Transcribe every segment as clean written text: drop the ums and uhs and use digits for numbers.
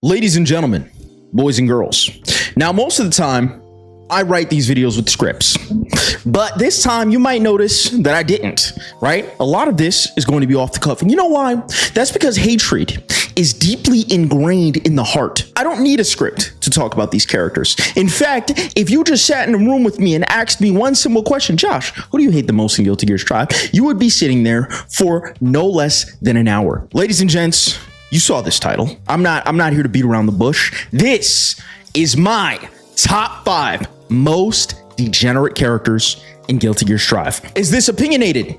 Ladies and gentlemen, boys and girls. Now, most of the time, I write these videos with scripts, but this time you might notice that I didn't, right? A lot of this is going to be off the cuff. And you know why? That's because hatred is deeply ingrained in the heart. I don't need a script to talk about these characters. In fact, if you just sat in a room with me and asked me one simple question, Josh, who do you hate the most in Guilty Gear Strive? You would be sitting there for no less than an hour. Ladies and gents, you saw this title. I'm not here to beat around the bush. This is my top 5 most degenerate characters in Guilty Gear Strive. Is this opinionated?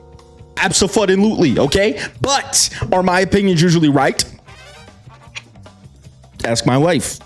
Abso-fucking-lutely, okay? But are my opinions usually right? Ask my wife.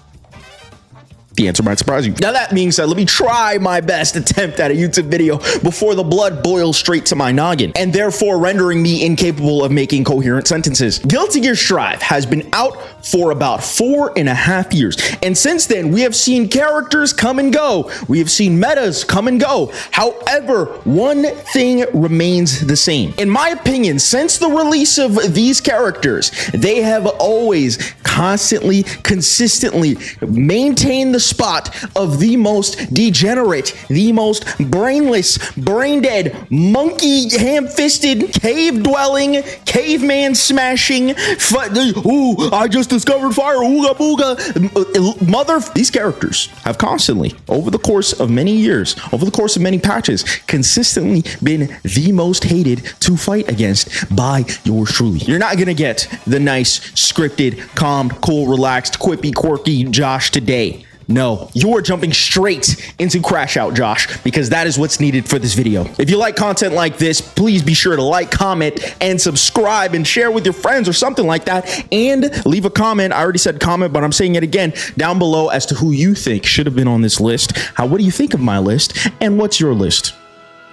The answer might surprise you. Now that being said, let me try my best attempt at a YouTube video before the blood boils straight to my noggin, and therefore rendering me incapable of making coherent sentences. Guilty Gear Strive has been out for about 4.5 years, and since then we have seen characters come and go. We have seen metas come and go. However, one thing remains the same. In my opinion, since the release of these characters, they have always constantly, consistently maintained the spot of the most degenerate, the most brainless, brain dead, monkey ham-fisted, cave-dwelling, caveman smashing, I just discovered fire, ooga booga, mother. These characters have constantly, over the course of many years, over the course of many patches, consistently been the most hated to fight against by yours truly. You're not gonna get the nice, scripted, calm, cool, relaxed, quippy, quirky Josh today. No, you are jumping straight into Crash Out Josh, because that is what's needed for this video. If you like content like this, please be sure to like, comment, and subscribe, and share with your friends or something like that. And leave a comment. I already said comment, but I'm saying it again down below as to who you think should have been on this list. What do you think of my list? And what's your list?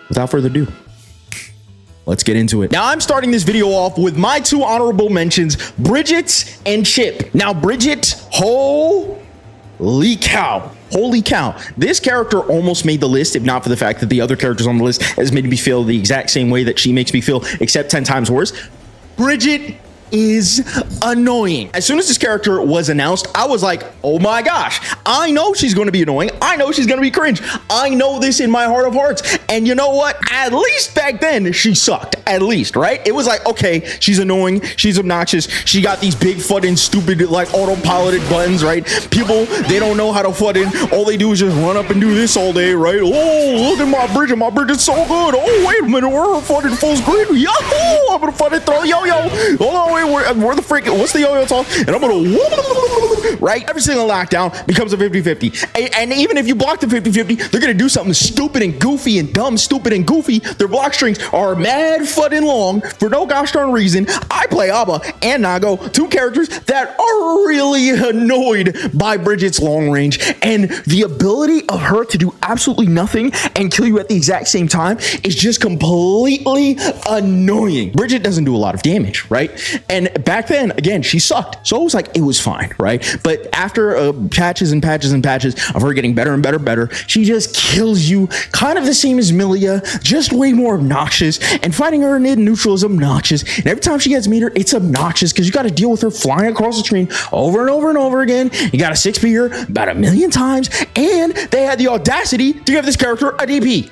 Without further ado, let's get into it. Now, I'm starting this video off with my 2 honorable mentions, Bridget and Chip. Now, Bridget, holy cow, this character almost made the list, if not for the fact that the other characters on the list has made me feel the exact same way that she makes me feel, except 10 times worse. Bridget is annoying. As soon as this character was announced, I was like, oh my gosh, I know she's going to be annoying. I know she's going to be cringe. I know this in my heart of hearts. And you know what? At least back then, she sucked. At least, right? It was like, okay, she's annoying. She's obnoxious. She got these big fucking stupid like autopiloted buttons, right? People, they don't know how to fucking, all they do is just run up and do this all day, right? Oh, look at my Bridget. My Bridget's so good. Oh, wait a minute. We're fucking full screen. Yahoo! I'm gonna fucking throw yo-yo. Hold on, where the freak, what's the yo-yo song? And I'm gonna, right? Every single lockdown becomes a 50-50. And even if you block the 50-50, they're gonna do something stupid and goofy and dumb, stupid and goofy. Their block strings are mad fucking long for no gosh darn reason. I play Abba and Nago, 2 characters that are really annoyed by Bridget's long range, and the ability of her to do absolutely nothing and kill you at the exact same time is just completely annoying. Bridget doesn't do a lot of damage, right? And back then, again, she sucked. So it was like, it was fine, right? But after patches and patches and patches of her getting better and better, she just kills you. Kind of the same as Milia, just way more obnoxious. And fighting her in neutral is obnoxious. And every time she gets meter, it's obnoxious because you got to deal with her flying across the screen over and over and over again. You got to 6p her about 1 million times. And they had the audacity to give this character a DP.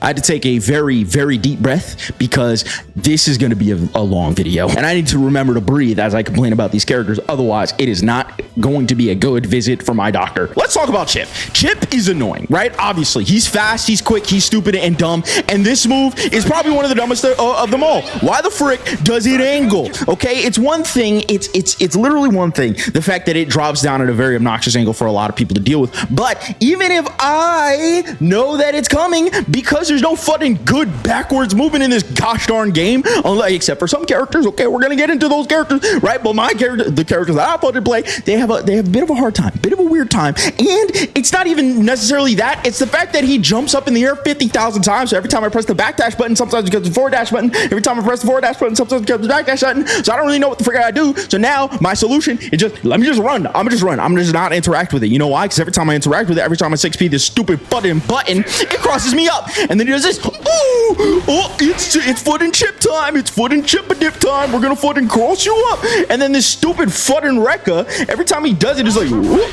I had to take a very, very deep breath because this is going to be a long video, and I need to remember to breathe as I complain about these characters. Otherwise, it is not going to be a good visit for my doctor. Let's talk about Chip. Chip is annoying, right? Obviously, he's fast, he's quick, he's stupid and dumb, and this move is probably one of the dumbest of them all. Why the frick does it angle? Okay, it's one thing. It's literally one thing. The fact that it drops down at a very obnoxious angle for a lot of people to deal with. But even if I know that it's coming, because there's no fucking good backwards movement in this gosh darn game, except for some characters. Okay, we're gonna get into those characters, right? But my character, the characters that I fucking play, they have have a bit of a hard time, bit of a weird time. And it's not even necessarily that. It's the fact that he jumps up in the air 50,000 times. So every time I press the backdash button, sometimes it becomes the forward dash button. Every time I press the forward dash button, sometimes it becomes the backdash button. So I don't really know what the frick I do. So now my solution is just, let me just run. I'm gonna just run. I'm gonna just not interact with it. You know why? Because every time I interact with it, every time I 6P this stupid button, it crosses me up. And then he does this. Oh, it's foot and chip time. It's foot and chip a dip time. We're gonna foot and cross you up. And then this stupid foot and Rekka, every time he does it, it's like,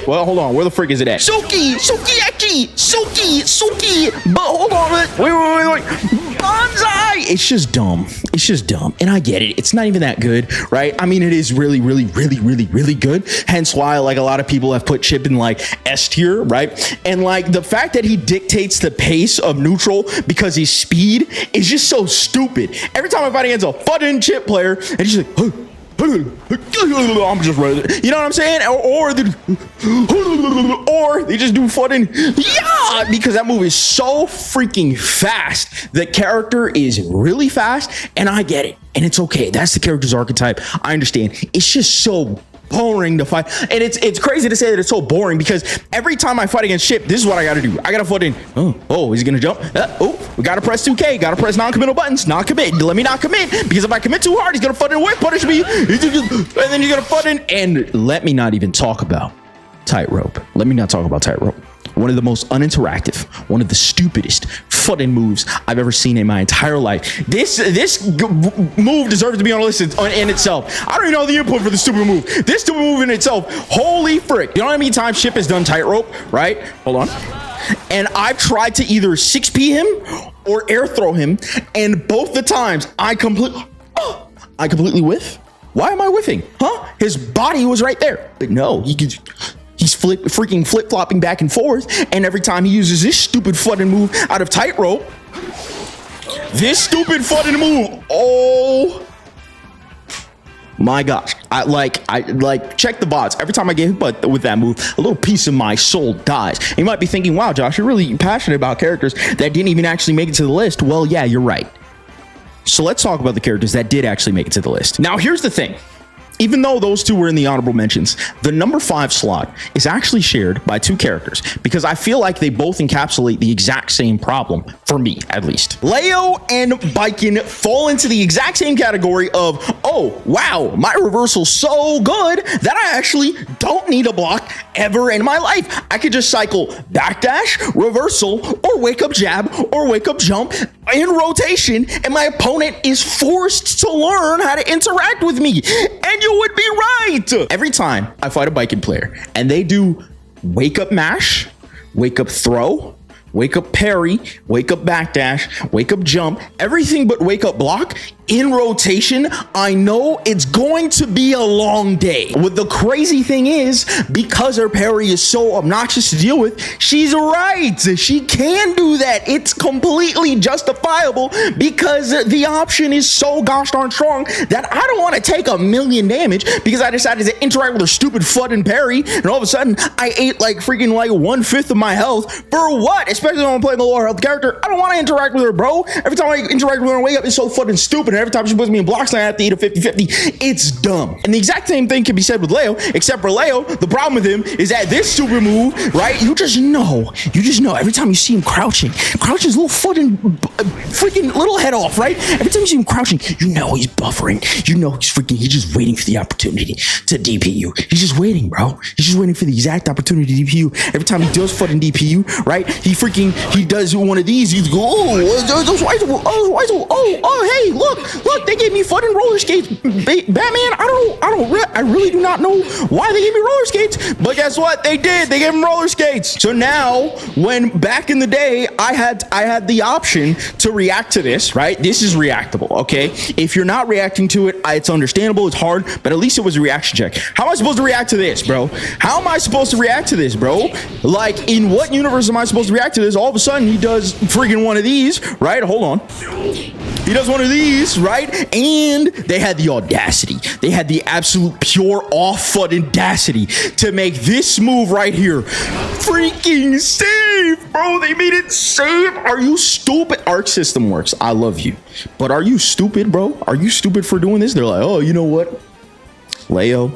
well, hold on. Where the frick is it at? Sukiyaki. But hold on. Wait. Bonsai. It's just dumb. And I get it. It's not even that good, right? I mean, it is really good. Hence why, like, a lot of people have put Chip in like S tier, right? And like the fact that he dictates the pace of neutral because his speed is just so stupid. Every time I fight against a fucking Chip player, and he's like, I'm just running. You know what I'm saying? Or they just do fucking because that move is so freaking fast. The character is really fast, and I get it, and it's okay. That's the character's archetype. I understand. It's just so boring to fight, and it's crazy to say that it's so boring because every time I fight against Chip, this is what I gotta do. I gotta foot in. Oh, is he gonna jump? We gotta press 2K, gotta press non-committal buttons. Not commit. Let me not commit, because if I commit too hard, he's gonna foot in away, punish me, and then he's gonna foot in. And let me not even talk about tightrope. One of the most uninteractive, one of the stupidest footing moves I've ever seen in my entire life. This move deserves to be on a list in itself. I don't even know the input for the stupid move. This stupid move in itself, holy frick. You know how many times Chip has done tightrope, right? Hold on. And I've tried to either 6P him or air throw him, and both the times I completely whiff. Why am I whiffing? Huh? His body was right there. But no, he's freaking flip-flopping back and forth, and every time he uses this stupid footing move out of tightrope, oh my gosh, I check the bots. Every time I get hit with that move, a little piece of my soul dies. And you might be thinking, wow, Josh, you're really passionate about characters that didn't even actually make it to the list. Well, yeah, you're right. So let's talk about the characters that did actually make it to the list. Now, here's the thing. Even though those two were in the honorable mentions, the number 5 slot is actually shared by 2 characters because I feel like they both encapsulate the exact same problem, for me at least. Leo and Baiken fall into the exact same category of, oh, wow, my reversal's so good that I actually don't need a block ever in my life. I could just cycle backdash, reversal, or wake up jab, or wake up jump in rotation, and my opponent is forced to learn how to interact with me. And you would be right. Every time I fight a Baiken player and they do wake up mash, wake up throw, wake up parry, wake up backdash, wake up jump, everything but wake up block in rotation, I know it's going to be a long day. What the crazy thing is, because her parry is so obnoxious to deal with, she's right. She can do that. It's completely justifiable because the option is so gosh darn strong that I don't want to take 1,000,000 damage because I decided to interact with her stupid foot and parry, and all of a sudden I ate like freaking like 1/5 of my health for what? Especially when I'm playing the lower health character. I don't want to interact with her, bro. Every time I interact with her on wake up, it's so fucking stupid. And every time she puts me in blocks, I have to eat a 50-50. It's dumb. And the exact same thing can be said with Leo, except for Leo, the problem with him is that this stupid move, right? You just know every time you see him crouching his little foot and freaking little head off, right? Every time you see him crouching, you know he's buffering. You know he's just waiting for the opportunity to DPU. He's just waiting, bro. He's just waiting for the exact opportunity to DPU. Every time he does foot and DPU, right? He does one of these. He's go, hey, look, they gave me foot and roller skates. Batman, I really do not know why they gave me roller skates, but guess what? They did. They gave him roller skates. So now, when back in the day, I had the option to react to this, right? This is reactable, okay? If you're not reacting to it, it's understandable. It's hard, but at least it was a reaction check. How am I supposed to react to this, bro? How am I supposed to react to this, bro? Like, in what universe am I supposed to react to this? All of a sudden, he does freaking one of these, right? Hold on. He does one of these, right? And they had the audacity. They had the absolute pure off-foot audacity to make this move right here freaking safe, bro. They made it safe. Are you stupid? Arc system works. I love you. But are you stupid, bro? Are you stupid for doing this? They're like, oh, you know what? Leo,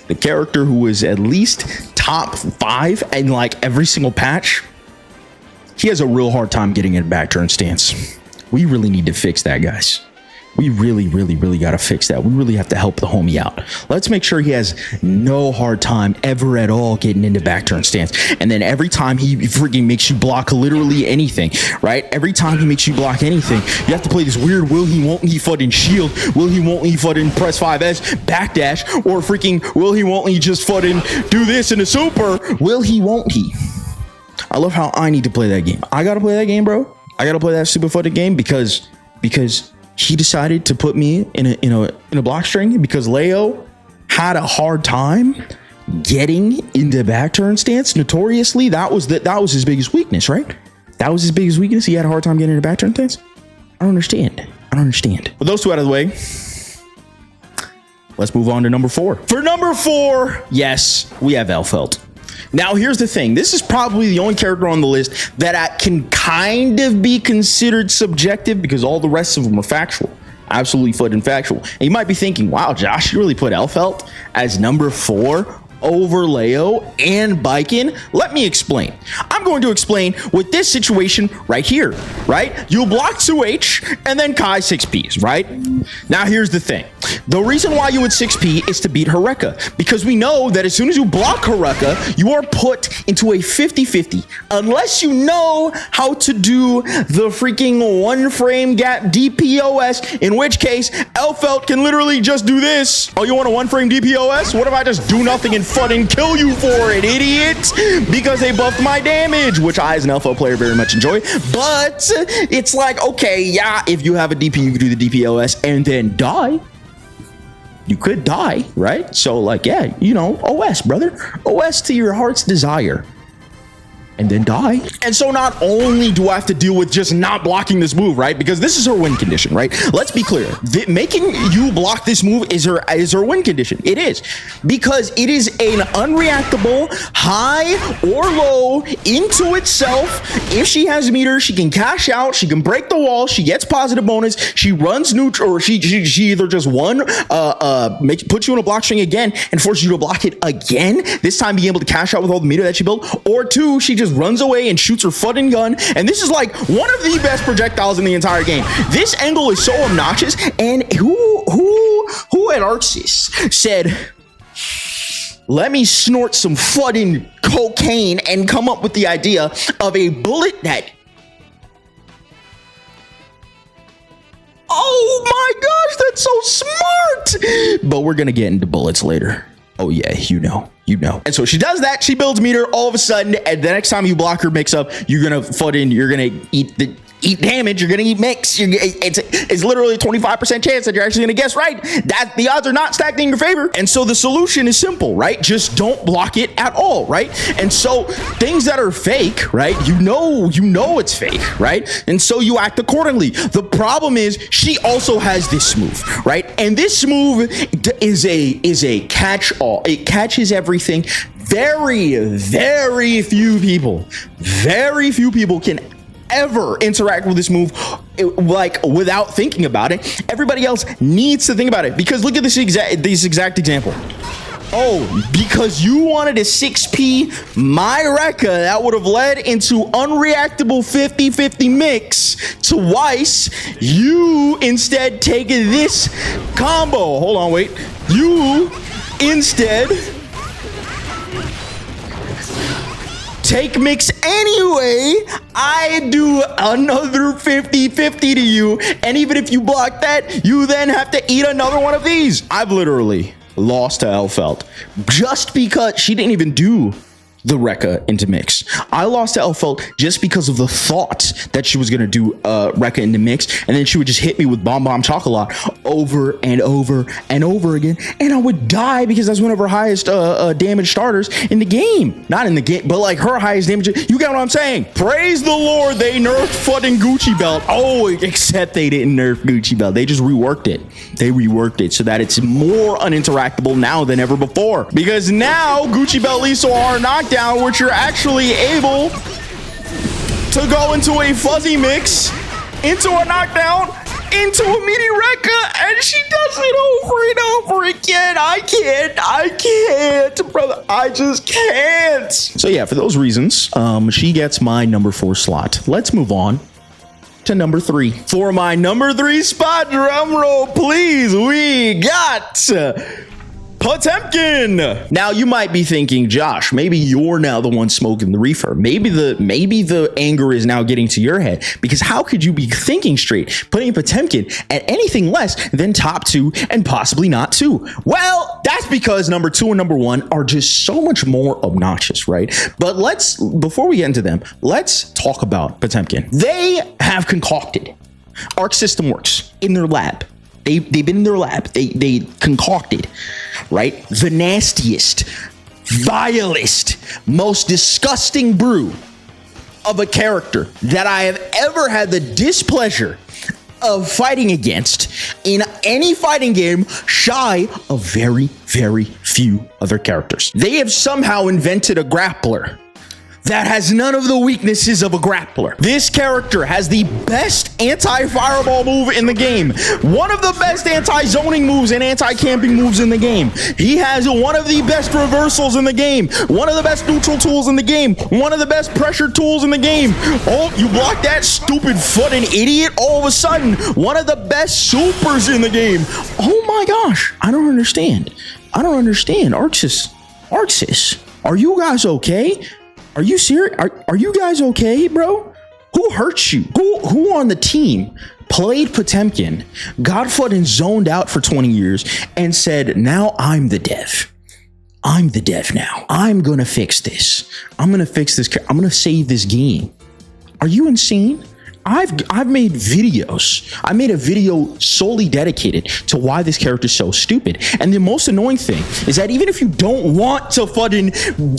the character who was at least top 5 in like every single patch, he has a real hard time getting in a back turn stance. We really need to fix that, guys. We really got to fix that. We really have to help the homie out. Let's make sure he has no hard time ever at all getting into back turn stance. And then every time he freaking makes you block literally anything, right? Every time he makes you block anything, you have to play this weird will he, won't he fucking shield, will he, won't he fucking press 5S, backdash, or freaking will he, won't he just fucking do this in a super, will he, won't he? I love how I need to play that game. I got to play that game, bro. I got to play that super fucking game because he decided to put me in a block string because Leo had a hard time getting into back turn stance. Notoriously, that was his biggest weakness, right? That was his biggest weakness. He had a hard time getting into back turn stance. I don't understand. With those two out of the way, let's move on to number 4. For number 4, yes, we have Elphelt. Now, here's the thing. This is probably the only character on the list that can kind of be considered subjective because all the rest of them are factual. Absolutely fucking factual. And you might be thinking, wow, Josh, you really put Elphelt as number 4 over Leo and Baiken? Let me explain. I'm going to explain with this situation right here, right? You block 2H and then Kai 6Ps, right? Now, here's the thing. The reason why you would 6P is to beat Haruka, because we know that as soon as you block Haruka, you are put into a 50-50, unless you know how to do the freaking 1 frame gap DPOS, in which case Elphelt can literally just do this. Oh, you want a 1 frame DPOS? What if I just do nothing and fucking kill you for it, idiot? Because they buffed my damage, which I as an Elphelt player very much enjoy. But it's like, okay, yeah, if you have a DP, you can do the DPOS and then die. You could die, right? So like, yeah, you know, OS, brother. OS to your heart's desire. And then die. And so not only do I have to deal with just not blocking this move, right? Because this is her win condition, right? Let's be clear. Making you block this move is her win condition. It is. Because it is an unreactable high or low into itself. If she has meter, she can cash out, she can break the wall, she gets positive bonus, she runs neutral, or she either just puts you in a block string again and forces you to block it again, this time being able to cash out with all the meter that she built, or 2, she just runs away and shoots her fucking gun, and this is like one of the best projectiles in the entire game. This angle is so obnoxious, and who at Arxis said, let me snort some fucking cocaine and come up with the idea of a bullet that, oh my gosh, that's so smart. But we're gonna get into bullets later. Oh yeah, you know. And so she does that, she builds meter, all of a sudden, and the next time you block her mix up, you're gonna eat damage, you're gonna eat mix. It's literally a 25% chance that you're actually gonna guess right. That the odds are not stacked in your favor. And so the solution is simple, right? Just don't block it at all, right? And so things that are fake, right? You know it's fake, right? And so you act accordingly. The problem is she also has this move, right? And this move is a catch-all. It catches everything. Very few people can ever interact with this move like without thinking about it. Everybody else needs to think about it, because look at this exact example. Oh, because you wanted a 6P my Rekka that would have led into unreactable 50-50 mix twice, you instead take this combo. Hold on, wait. You instead take mix anyway. I do another 50-50 to you, and even if you block that, you then have to eat another one of these. I've literally lost to Elphelt just because she didn't even do the Rekka into mix. I lost to Elphelt just because of the thought that she was gonna do Rekka into mix, and then she would just hit me with Bomb Chocolat over and over and over again, and I would die because that's one of her highest damage starters in the game. Not in the game, but like her highest damage. You get what I'm saying? Praise the Lord, they nerfed fucking Gucci Belt. Oh, except they didn't nerf Gucci Belt. They just reworked it. They reworked it so that it's more uninteractable now than ever before. Because now Gucci Belt leads to a hard knockdown, which you're actually able to go into a fuzzy mix, into a knockdown, into a mini Rekka, and she does it over and over again. I can't, brother. I just can't. So yeah, for those reasons, she gets my number 4 slot. Let's move on to number 3. For my number 3 spot, drum roll, please, we got Potemkin. Now you might be thinking, Josh, maybe you're now the one smoking the reefer. Maybe the anger is now getting to your head, because how could you be thinking straight, putting Potemkin at anything less than top 2 and possibly not 2? Well, that's because number 2 and number 1 are just so much more obnoxious, right? But before we get into them, let's talk about Potemkin. They have concocted Arc System Works in their lab. They've been in their lab. They concocted, right, the nastiest, vilest, most disgusting brew of a character that I have ever had the displeasure of fighting against in any fighting game, shy of very, very few other characters. They have somehow invented a grappler that has none of the weaknesses of a grappler. This character has the best anti-fireball move in the game, one of the best anti-zoning moves and anti-camping moves in the game. He has one of the best reversals in the game, one of the best neutral tools in the game, one of the best pressure tools in the game. Oh, you blocked that, stupid footing idiot. All of a sudden, one of the best supers in the game. Oh my gosh, I don't understand. Arxis, are you guys okay? Are you serious? Are you guys okay, bro? Who hurt you? Who on the team played Potemkin, got fucking zoned out for 20 years, and said, now I'm the dev. I'm the dev now. I'm gonna fix this. I'm gonna fix this. I'm gonna save this game. Are you insane? I've made videos. I made a video solely dedicated to why this character is so stupid. And the most annoying thing is that even if you don't want to fucking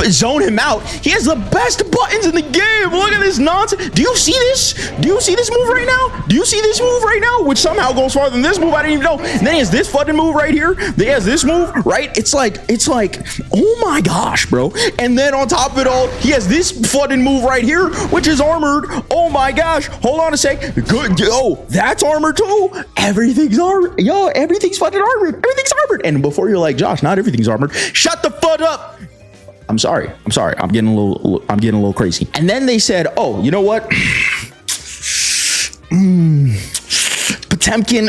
zone him out, he has the best buttons in the game. Look at this nonsense. Do you see this? Do you see this move right now? Do you see this move right now? Which somehow goes farther than this move. I didn't even know. And then he has this fucking move right here. Then he has this move, right? It's like, oh my gosh, bro. And then on top of it all, he has this fucking move right here, which is armored. Oh my gosh. Hold on a sec. Good. Yo, that's armored too. Everything's armored. Yo, everything's fucking armored. Everything's armored. And before you're like, Josh, not everything's armored. Shut the fuck up. I'm sorry. I'm getting a little crazy. And then they said, oh, you know what? Potemkin.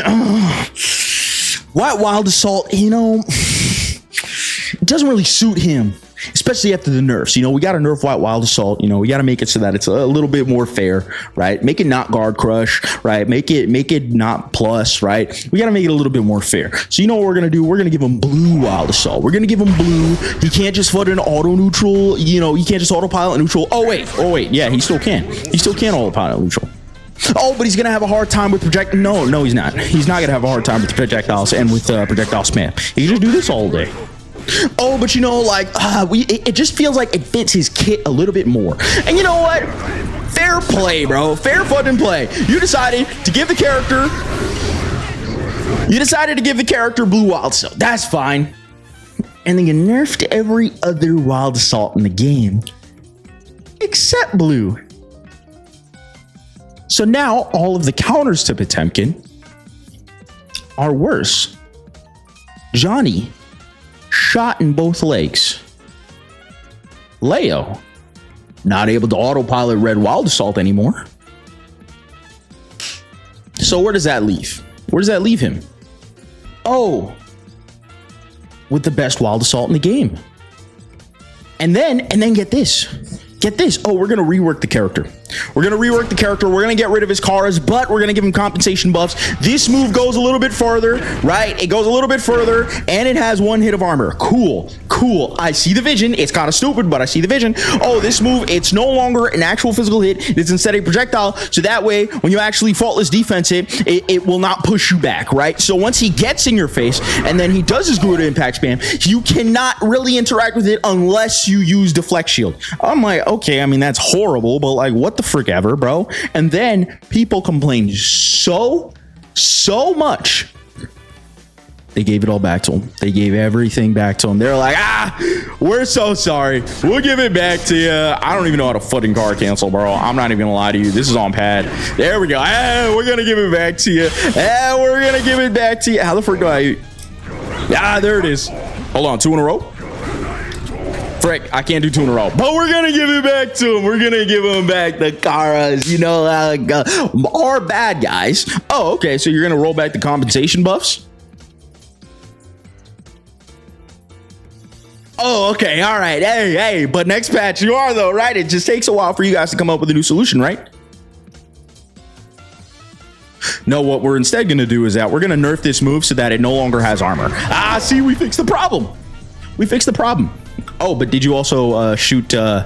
White Wild Assault, you know, it doesn't really suit him. Especially after the nerfs, you know, we got to nerf White Wild Assault. You know, we got to make it so that it's a little bit more fair, right? Make it not guard crush, right? Make it not plus, right? We got to make it a little bit more fair. So you know what we're gonna do? We're gonna give him blue Wild Assault. We're gonna give him blue. He can't just put an auto neutral. You know, he can't just autopilot neutral. Oh wait, yeah, he still can. He still can autopilot neutral. Oh, but he's gonna have a hard time with projectile. No, he's not. He's not gonna have a hard time with projectiles and with projectile spam. He can just do this all day. Oh, but you know, like, it just feels like it fits his kit a little bit more. And you know what? Fair play, bro. Fair fucking play. You decided to give the character blue Wild Assault. That's fine. And then you nerfed every other Wild Assault in the game except blue. So now all of the counters to Potemkin are worse. Johnny, shot in both legs. Leo, not able to autopilot red Wild Assault anymore. So where does that leave? Where does that leave him? Oh, with the best Wild Assault in the game. And then get this. Get this. Oh, we're going to rework the character. We're going to get rid of his cars, but we're going to give him compensation buffs. This move goes a little bit farther, right? It goes a little bit further, and it has 1 hit of armor. Cool. I see the vision. It's kind of stupid, but I see the vision. Oh, this move, it's no longer an actual physical hit. It's instead a projectile, so that way, when you actually faultless defense it will not push you back, right? So once he gets in your face, and then he does his Garuda impact spam, you cannot really interact with it unless you use Deflect Shield. I'm like, okay, I mean, that's horrible, but like, what the frick ever, bro? And then people complained so much. They gave it all back to him. They gave everything back to him. They're like, We're so sorry. We'll give it back to you. I don't even know how to fucking car cancel, bro. I'm not even gonna lie to you. This is on pad. There we go. We're gonna give it back to you. We're gonna give it back to you. How the frick do I? There it is. Hold on, 2 in a row. Frick, I can't do 2 in a row, but we're gonna give it back to him. We're gonna give him back the Karas. You know how it goes. Our bad guys. Oh, okay. So you're gonna roll back the compensation buffs. Oh, okay. All right. Hey, but next patch you are though, right? It just takes a while for you guys to come up with a new solution, right? No, what we're instead going to do is that we're going to nerf this move so that it no longer has armor. See, we fixed the problem. We fixed the problem. Oh, but did you also shoot the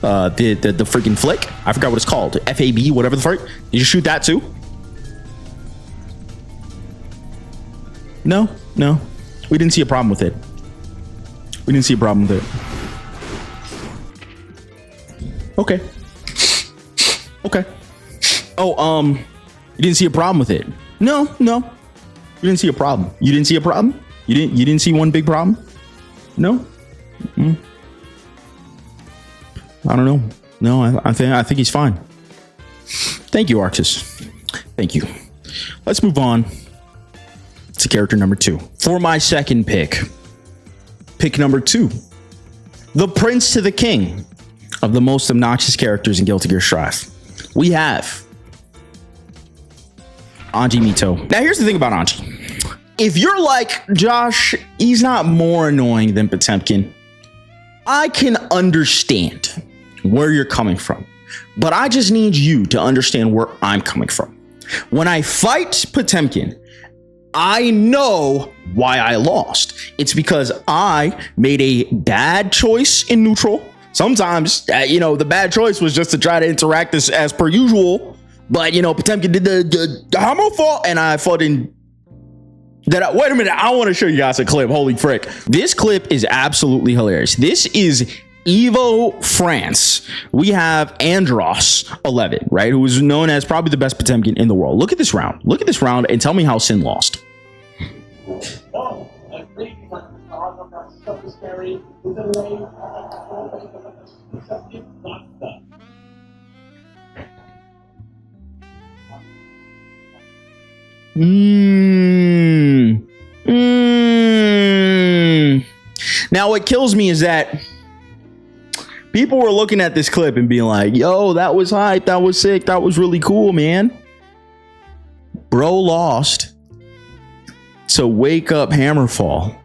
freaking flick? I forgot what it's called. FAB, whatever the frick. Did you shoot that too? No. We didn't see a problem with it. We didn't see a problem with it. Okay. Oh, you didn't see a problem with it? No. You didn't see a problem. You didn't see a problem? You didn't see one big problem? No. I don't know. No, I think he's fine. Thank you, Arxis. Thank you. Let's move on to character number 2. For my second pick. Pick number 2. The Prince to the King of the most obnoxious characters in Guilty Gear Strive. We have Anji Mito. Now, here's the thing about Anji. If you're like, Josh, he's not more annoying than Potemkin, I can understand where you're coming from. But I just need you to understand where I'm coming from. When I fight Potemkin, I know why I lost. It's because I made a bad choice in neutral. Sometimes, the bad choice was just to try to interact as per usual. But, Potemkin did the hammer fall, and I fucking... Wait a minute, I want to show you guys a clip. Holy frick. This clip is absolutely hilarious. This is Evo France. We have Andros 11, right? Who is known as probably the best Potemkin in the world. Look at this round. Look at this round and tell me how Sin lost. Now, what kills me is that people were looking at this clip and being like, yo, that was hype. That was sick. That was really cool, man. Bro lost to Wake Up Hammerfall.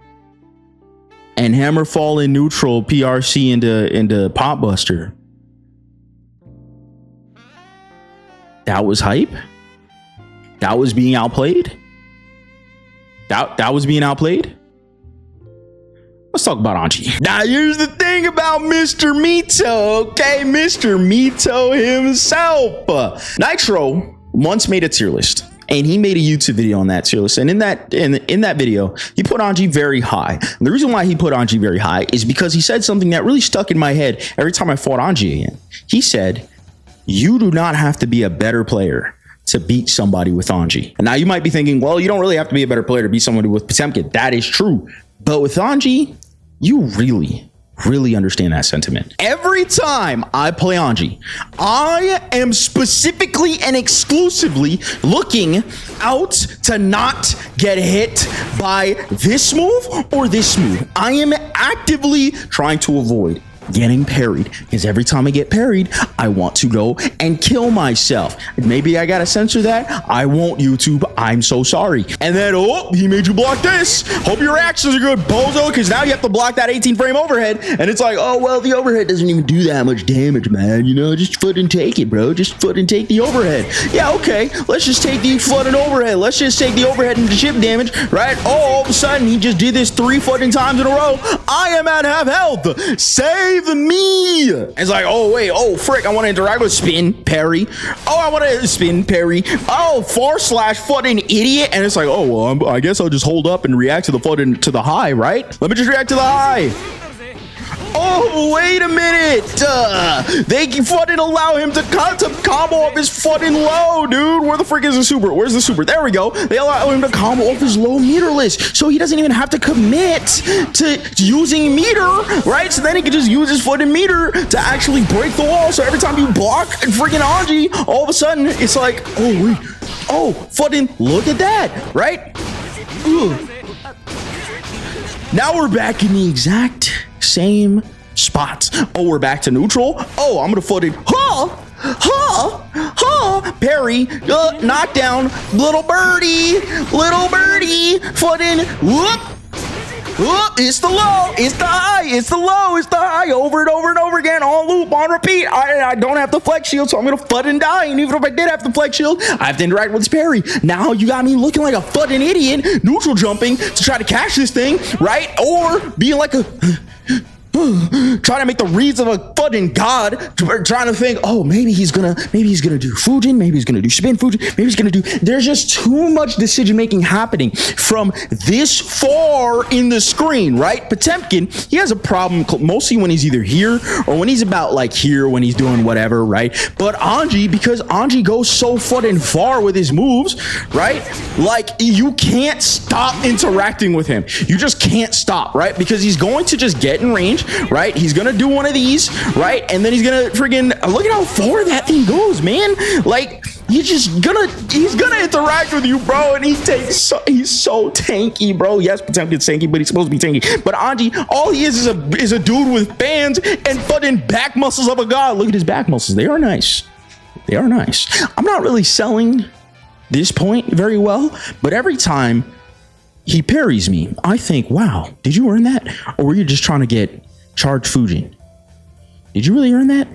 And Hammerfall in neutral, PRC into Popbuster. That was hype. That was being outplayed. That was being outplayed. Let's talk about Anji. Now, here's the thing about Mr. Mito, okay? Mr. Mito himself. Nitro once made a tier list, and he made a YouTube video on that tier list. And in that video, he put Anji very high. And the reason why he put Anji very high is because he said something that really stuck in my head every time I fought Anji again. He said, you do not have to be a better player to beat somebody with Anji. And now you might be thinking, well, you don't really have to be a better player to beat somebody with Potemkin. That is true. But with Anji, you really understand that sentiment. Every time I play Anji, I am specifically and exclusively looking out to not get hit by this move or this move. I am actively trying to avoid getting parried, because every time I get parried, I want to go and kill myself. Maybe I gotta censor that. I won't, YouTube. I'm so sorry. And then, oh, he made you block this. Hope your reactions are good, bozo, because now you have to block that 18 frame overhead. And it's like, oh, well, the overhead doesn't even do that much damage, man. Just foot and take it, bro. Just foot and take the overhead. Yeah, okay. Let's just take the foot and overhead. Let's just take the overhead and the chip damage, right? Oh, all of a sudden, he just did this 3 footing times in a row. I am at half health. Save me. It's like, oh, wait. Oh, frick. I want to interact with spin, parry. Oh, I want to spin, parry. Oh, / foot an idiot. And it's like, oh, well, I guess I'll just hold up and react to the foot and to the high, right? Let me just react to the high. Oh, Oh, wait a minute. They fucking allow him to combo off his fucking low, dude. Where the frick is the super? Where's the super? There we go. They allow him to combo off his low meterless, so he doesn't even have to commit to using meter, right? So then he can just use his fucking meter to actually break the wall. So every time you block freaking Anji, all of a sudden it's like, oh wait, oh fucking look at that, right? Ugh. Now we're back in the exact same spots. Oh, we're back to neutral. Oh, I'm gonna fucking parry, knockdown, little birdie, fucking whoop. Oh, it's the low, it's the high, it's the low, it's the high, over and over and over again, on loop, on repeat. I don't have the flex shield, so I'm gonna fucking die. And even if I did have the flex shield, I have to interact with this parry. Now you got me looking like a fucking idiot, neutral jumping to try to catch this thing, right? Or being like a trying to make the reads of a fucking god, trying to think, oh, maybe he's gonna do Fujin, maybe he's gonna do spin Fujin, maybe he's gonna do. There's just too much decision making happening from this far in the screen, right? Potemkin, he has a problem mostly when he's either here or when he's about like here when he's doing whatever, right? But Anji, because Anji goes so fucking far with his moves, right? Like you can't stop interacting with him. You just can't stop, right? Because he's going to just get in range, right? He's gonna do one of these, right? And then he's gonna friggin' look at how far that thing goes, man. Like he's gonna interact with you, bro. And he's so tanky, bro. Yes, Potemkin's tanky, but he's supposed to be tanky. But Anji, all he is a dude with bands and fucking back muscles of a god. Look at his back muscles. They are nice. They are nice. I'm not really selling this point very well, but every time he parries me, I think, wow, did you earn that? Or were you just trying to get charged Fujin? Did you really earn that?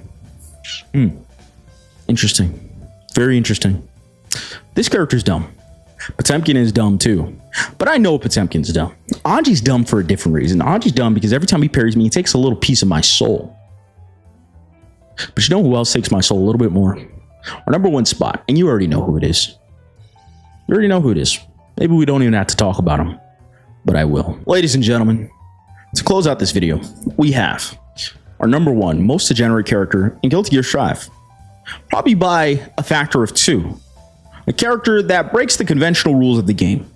Interesting. Very interesting. This character's dumb. Potemkin is dumb too. But I know Potemkin's dumb. Anji's dumb for a different reason. Anji's dumb because every time he parries me, he takes a little piece of my soul. But you know who else takes my soul a little bit more? Our number one spot. And you already know who it is. You already know who it is. Maybe we don't even have to talk about him, but I will. Ladies and gentlemen, to close out this video, we have our number one most degenerate character in Guilty Gear Strive, probably by a factor of 2. A character that breaks the conventional rules of the game.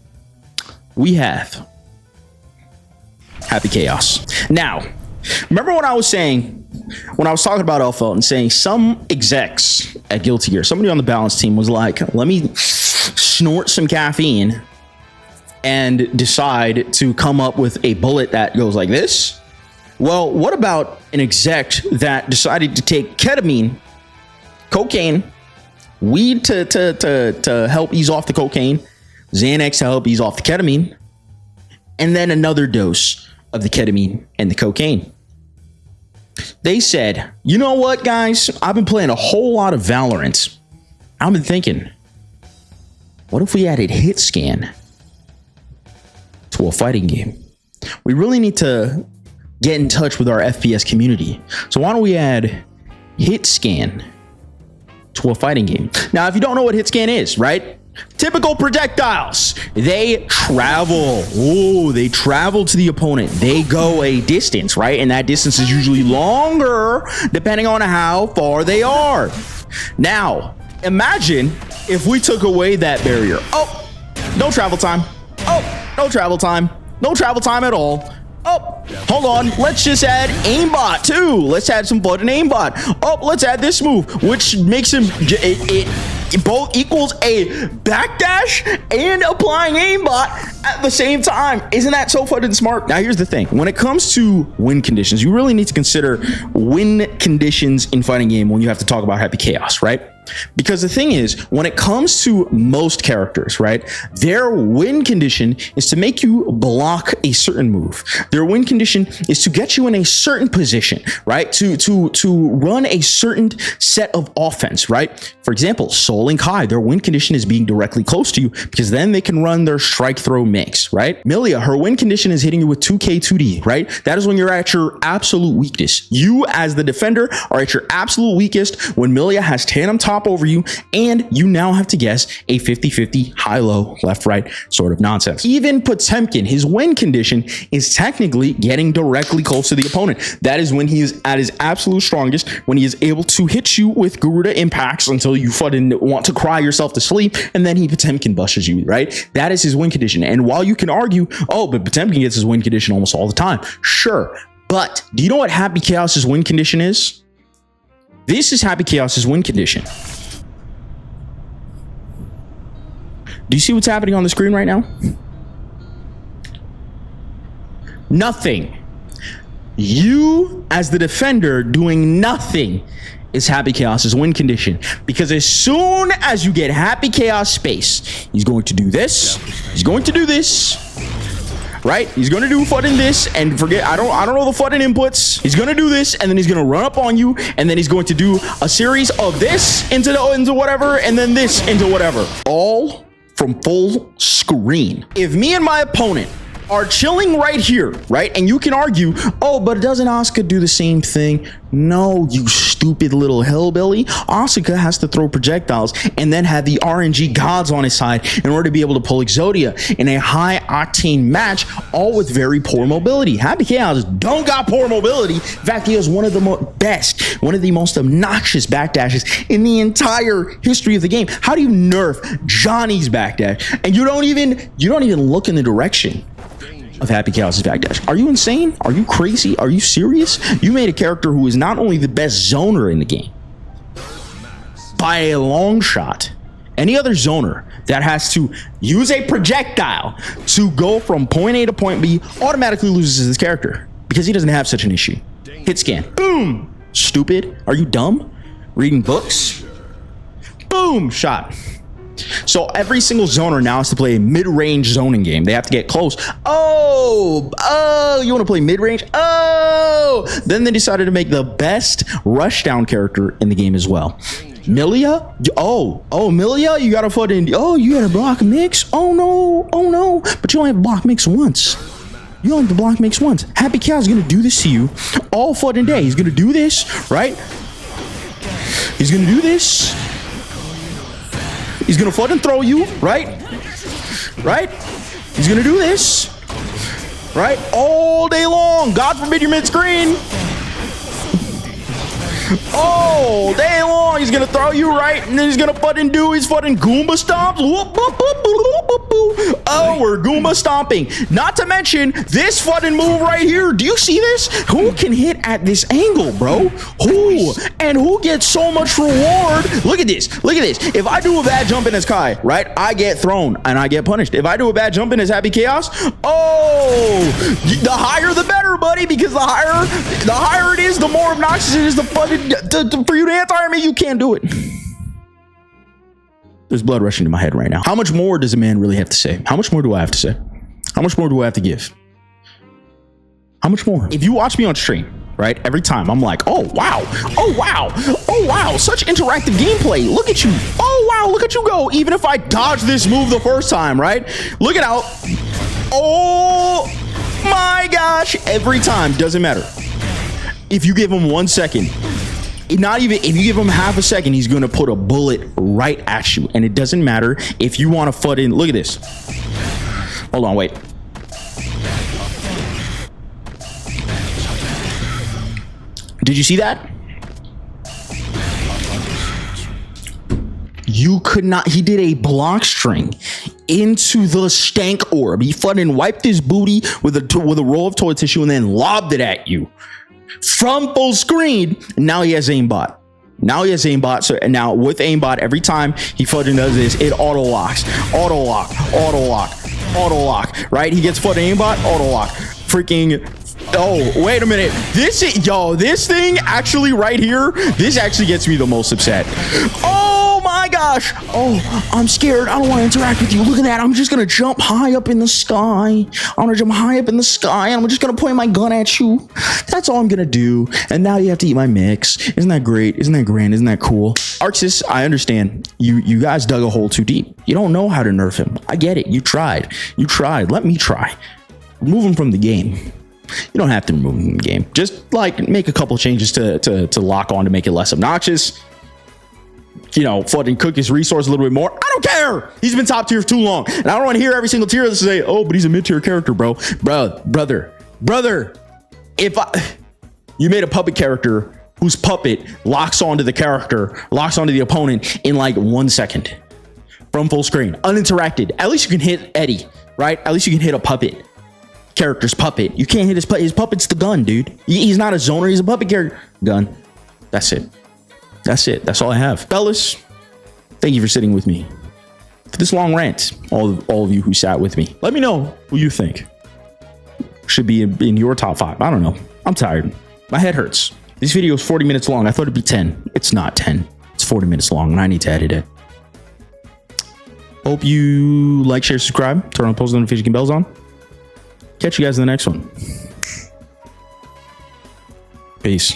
We have Happy Chaos. Now, remember when I was talking about Elphelt and saying some execs at Guilty Gear, somebody on the balance team was like, let me snort some caffeine and decide to come up with a bullet that goes like this. Well, what about an exec that decided to take ketamine, cocaine, weed to help ease off the cocaine, Xanax to help ease off the ketamine, and then another dose of the ketamine and the cocaine? They said, you know what, guys? I've been playing a whole lot of Valorant. I've been thinking, what if we added hit scan to a fighting game? We really need to get in touch with our FPS community. So why don't we add hit scan to a fighting game? Now, if you don't know what hit scan is, right? Typical projectiles. They travel. Oh, they travel to the opponent. They go a distance, right? And that distance is usually longer depending on how far they are. Now, imagine if we took away that barrier. Oh, no travel time. Oh, no travel time. No travel time at all. Oh, hold on. Let's just add aimbot too. Let's add some button aimbot. Oh, let's add this move, which makes him it both equals a backdash and applying aimbot at the same time. Isn't that so fucking smart? Now, here's the thing. When it comes to win conditions, you really need to consider win conditions in fighting game when you have to talk about Happy Chaos, right? Because the thing is, when it comes to most characters, right, their win condition is to make you block a certain move. Their win condition is to get you in a certain position, right, to run a certain set of offense, right? For example, Soul and Kai, their win condition is being directly close to you because then they can run their strike throw mix, right? Milia, her win condition is hitting you with 2K 2D, right? That is when you're at your absolute weakness. You as the defender are at your absolute weakest when Milia has tandem top top over you, and you now have to guess a 50-50 high-low, left-right sort of nonsense. Even Potemkin, his win condition is technically getting directly close to the opponent. That is when he is at his absolute strongest, when he is able to hit you with Garuda impacts until you fucking want to cry yourself to sleep, and then he Potemkin bushes you, right? That is his win condition. And while you can argue, oh, but Potemkin gets his win condition almost all the time. Sure. But do you know what Happy Chaos's win condition is? This is Happy Chaos's win condition. Do you see what's happening on the screen right now? Nothing. You, as the defender, doing nothing is Happy Chaos's win condition. Because as soon as you get Happy Chaos space, he's going to do this. He's going to do this. Right? He's going to do fucking this and forget, I don't know the fucking inputs. He's going to do this and then he's going to run up on you and then he's going to do a series of this into whatever and then this into whatever. All from full screen. If me and my opponent are chilling right here, right? And you can argue, oh, but doesn't Asuka do the same thing? No, you stupid little hillbilly. Asuka has to throw projectiles and then have the RNG gods on his side in order to be able to pull Exodia in a high octane match, all with very poor mobility. Happy Chaos don't got poor mobility. In fact, he has one of the one of the most obnoxious backdashes in the entire history of the game. How do you nerf Johnny's backdash and you don't even look in the direction of Happy Chaos's backdash? Are you insane? Are you crazy? Are you serious? You made a character who is not only the best zoner in the game by a long shot. Any other zoner that has to use a projectile to go from point A to point B automatically loses his character because he doesn't have such an issue. Hit scan. Boom. Stupid. Are you dumb? Reading books? Boom. Shot. So every single zoner now has to play a mid-range zoning game. They have to get close. Oh, you want to play mid-range? Oh, then they decided to make the best rushdown character in the game as well. Milia? Oh, Milia, you got to put in. Oh, you got a block mix? Oh no. But you only have block mix once. You only have the block mix once. Happy Chaos is going to do this to you all fucking day. He's going to do this, right? He's going to do this. He's gonna fucking throw you, right? Right? He's gonna do this, right? All day long. God forbid you're mid-screen. All day long, he's gonna throw you right, and then he's gonna fucking do his fucking Goomba stomps. Oh, we're Goomba stomping. Not to mention this fucking move right here. Do you see this? Who can hit at this angle, bro? Who? And who gets so much reward? Look at this. Look at this. If I do a bad jump in as Kai, right, I get thrown and I get punished. If I do a bad jump in as Happy Chaos, oh, the higher the better, buddy, because the higher it is, the more obnoxious it is. The fucking for you to anti me, you can't do it. There's blood rushing to my head right now. How much more does a man really have to say? How much more do I have to say? How much more do I have to give? How much more? If you watch me on stream, right, every time I'm like, oh wow, oh wow, oh wow, such interactive gameplay. Look at you. Oh wow, look at you go. Even if I dodge this move the first time, right? Look it out. Oh my gosh. Every time, doesn't matter. If you give him 1 second, not even if you give him half a second, he's gonna put a bullet right at you. And it doesn't matter if you want to foot in. Look at this. Hold on, wait. Did you see that? You could not. He did a block string into the stank orb. He fucking wiped his booty with a roll of toilet tissue and then lobbed it at you from full screen. Now he has aimbot. Now he has aimbot. So and now with aimbot, every time he fucking does this, it auto locks, auto lock, auto lock, auto lock. Right? He gets fucking aimbot, auto lock. Freaking. Oh, wait a minute. This thing actually right here, this actually gets me the most upset. Oh my gosh. Oh, I'm scared. I don't want to interact with you. Look at that. I'm just going to jump high up in the sky. I'm going to jump high up in the sky and I'm just going to point my gun at you. That's all I'm going to do. And now you have to eat my mix. Isn't that great? Isn't that grand? Isn't that cool? Arxis, I understand. You guys dug a hole too deep. You don't know how to nerf him. I get it. You tried. You tried. Let me try. Remove him from the game. You don't have to remove him from the game. Just like make a couple changes to lock on to make it less obnoxious. you know, fucking cook his resource a little bit more. I don't care. He's been top tier for too long. And I don't want to hear every single tier that say, oh, but he's a mid-tier character, bro. Brother. If you made a puppet character whose puppet locks onto the character, locks onto the opponent in like 1 second from full screen, uninteracted. At least you can hit Eddie, right? At least you can hit a puppet. Character's puppet. You can't hit his puppet. His puppet's the gun, dude. He's not a zoner. He's a puppet character. Gun. That's it. That's all I have. Fellas, thank you for sitting with me for this long rant. All of you who sat with me. Let me know who you think should be in your top 5. I don't know. I'm tired. My head hurts. This video is 40 minutes long. I thought it'd be 10. It's not 10. It's 40 minutes long, and I need to edit it. Hope you like, share, subscribe, turn on post notification bells on. Catch you guys in the next one. Peace.